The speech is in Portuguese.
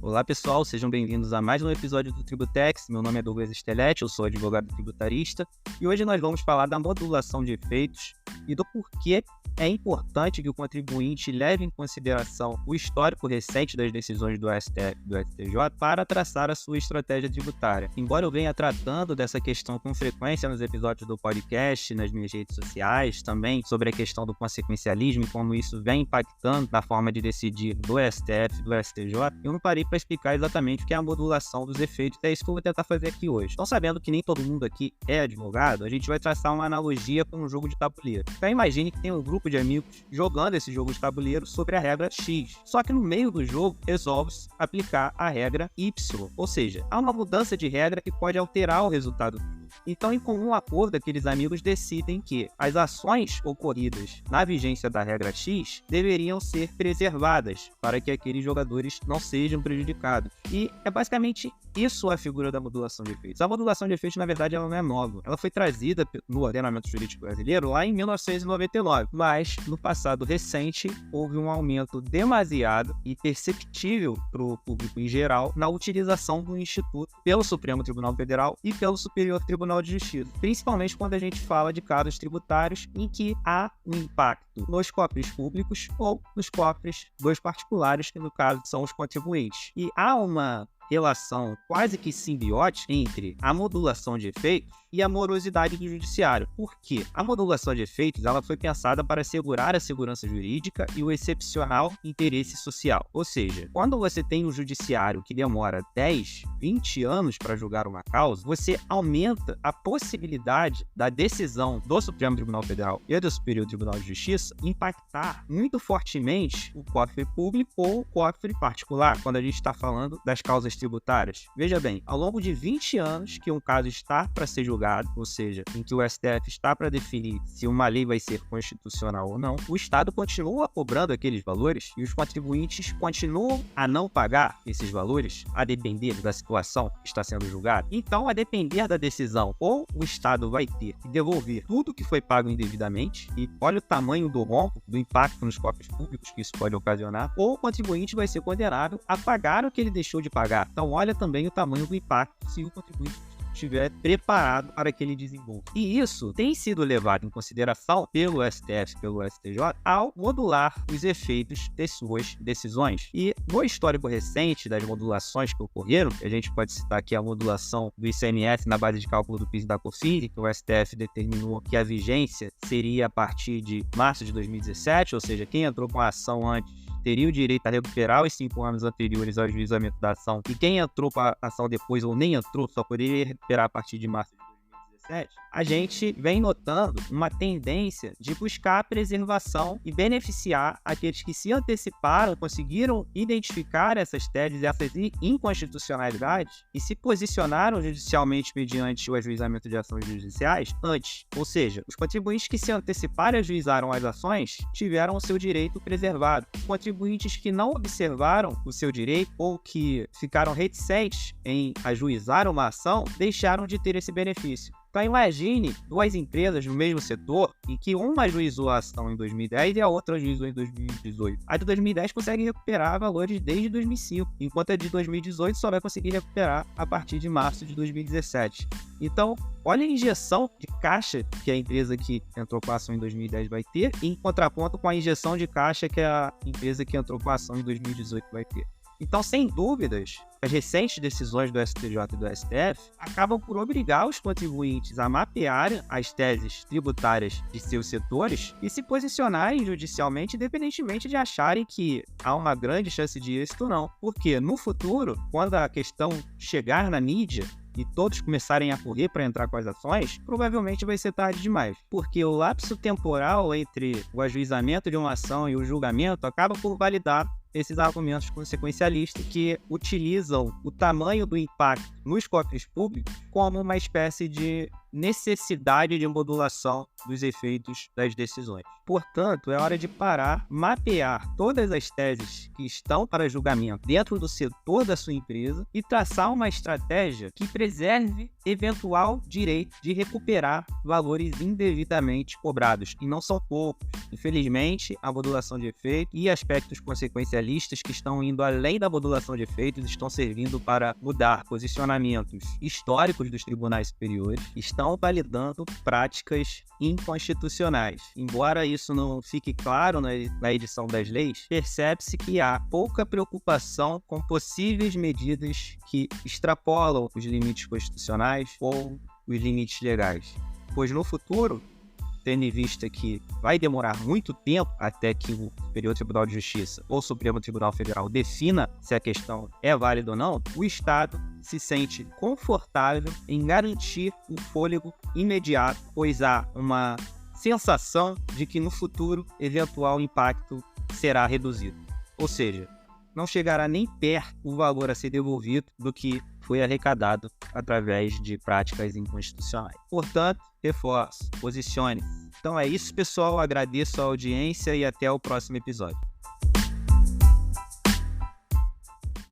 Olá pessoal, sejam bem-vindos a mais um episódio do Tributex. Meu nome é Douglas Stelletti, eu sou advogado tributarista e hoje nós vamos falar da modulação de efeitos e do porquê é importante que o contribuinte leve em consideração o histórico recente das decisões do STF e do STJ para traçar a sua estratégia tributária. Embora eu venha tratando dessa questão com frequência nos episódios do podcast, nas minhas redes sociais, também sobre a questão do consequencialismo e como isso vem impactando na forma de decidir do STF e do STJ, eu não parei para explicar exatamente o que é a modulação dos efeitos. É isso que eu vou tentar fazer aqui hoje. Então, sabendo que nem todo mundo aqui é advogado, a gente vai traçar uma analogia com um jogo de tabuleiro. Então, imagine que tem um grupo de amigos jogando esse jogo de tabuleiro sobre a regra X. Só que no meio do jogo, resolve-se aplicar a regra Y. Ou seja, há uma mudança de regra que pode alterar o resultado. Então, em comum acordo, aqueles amigos decidem que as ações ocorridas na vigência da regra X deveriam ser preservadas para que aqueles jogadores não sejam prejudicados. E é basicamente isso a figura da modulação de efeitos. A modulação de efeitos, na verdade, ela não é nova. Ela foi trazida no ordenamento jurídico brasileiro lá em 1999, mas no passado recente houve um aumento demasiado e perceptível para o público em geral na utilização do Instituto pelo Supremo Tribunal Federal e pelo Superior Tribunal de Justiça, principalmente quando a gente fala de casos tributários em que há um impacto nos cofres públicos ou nos cofres dos particulares, que no caso são os contribuintes. E há uma relação quase que simbiótica entre a modulação de efeitos e a morosidade do judiciário. Por quê? A modulação de efeitos ela foi pensada para assegurar a segurança jurídica e o excepcional interesse social. Ou seja, quando você tem um judiciário que demora 10, 20 anos para julgar uma causa, você aumenta a possibilidade da decisão do Supremo Tribunal Federal e do Superior Tribunal de Justiça impactar muito fortemente o cofre público ou o cofre particular, quando a gente está falando das causas tributárias. Veja bem, ao longo de 20 anos que um caso está para ser julgado, ou seja, em que o STF está para definir se uma lei vai ser constitucional ou não, o Estado continua cobrando aqueles valores e os contribuintes continuam a não pagar esses valores, a depender da situação que está sendo julgada. Então, a depender da decisão, ou o Estado vai ter que devolver tudo que foi pago indevidamente, e olha o tamanho do rombo, do impacto nos cofres públicos que isso pode ocasionar, ou o contribuinte vai ser condenado a pagar o que ele deixou de pagar. Então, olha também o tamanho do impacto se o contribuinte estiver preparado para aquele desembolso. E isso tem sido levado em consideração pelo STF e pelo STJ ao modular os efeitos de suas decisões. E no histórico recente das modulações que ocorreram, a gente pode citar aqui a modulação do ICMS na base de cálculo do PIS e da COFINS, que o STF determinou que a vigência seria a partir de março de 2017, ou seja, quem entrou com a ação antes teria o direito a recuperar os 5 anos anteriores ao ajuizamento da ação, e quem entrou com a ação depois ou nem entrou só poderia recuperar a partir de março de 2017, a gente vem notando uma tendência de buscar a preservação e beneficiar aqueles que se anteciparam, conseguiram identificar essas teses, essas inconstitucionalidades e se posicionaram judicialmente mediante o ajuizamento de ações judiciais antes. Ou seja, os contribuintes que se anteciparam e ajuizaram as ações tiveram o seu direito preservado. Contribuintes que não observaram o seu direito ou que ficaram reticentes em ajuizar uma ação deixaram de ter esse benefício. Então imagine duas empresas no mesmo setor em que uma ajuizou a ação em 2010 e a outra ajuizou em 2018. A de 2010 consegue recuperar valores desde 2005, enquanto a de 2018 só vai conseguir recuperar a partir de março de 2017. Então, olha a injeção de caixa que a empresa que entrou com a ação em 2010 vai ter, em contraponto com a injeção de caixa que a empresa que entrou com a ação em 2018 vai ter. Então, sem dúvidas, as recentes decisões do STJ e do STF acabam por obrigar os contribuintes a mapearem as teses tributárias de seus setores e se posicionarem judicialmente, independentemente de acharem que há uma grande chance de êxito ou não. Porque no futuro, quando a questão chegar na mídia e todos começarem a correr para entrar com as ações, provavelmente vai ser tarde demais. Porque o lapso temporal entre o ajuizamento de uma ação e o julgamento acaba por validar esses argumentos consequencialistas que utilizam o tamanho do impacto nos cofres públicos como uma espécie de necessidade de modulação dos efeitos das decisões. Portanto, é hora de parar, mapear todas as teses que estão para julgamento dentro do setor da sua empresa e traçar uma estratégia que preserve eventual direito de recuperar valores indevidamente cobrados, e não são poucos. Infelizmente, a modulação de efeitos e aspectos consequencialistas que estão indo além da modulação de efeitos estão servindo para mudar posicionamentos históricos dos tribunais superiores, estão validando práticas inconstitucionais. Embora isso não fique claro na edição das leis, percebe-se que há pouca preocupação com possíveis medidas que extrapolam os limites constitucionais ou os limites legais. Pois no futuro, tendo em vista que vai demorar muito tempo até que o Superior Tribunal de Justiça ou o Supremo Tribunal Federal defina se a questão é válida ou não, o Estado se sente confortável em garantir o fôlego imediato, pois há uma sensação de que no futuro eventual impacto será reduzido. Ou seja, não chegará nem perto o valor a ser devolvido do que foi arrecadado através de práticas inconstitucionais. Portanto, reforço, posicione-se. Então é isso, pessoal. Agradeço a audiência e até o próximo episódio.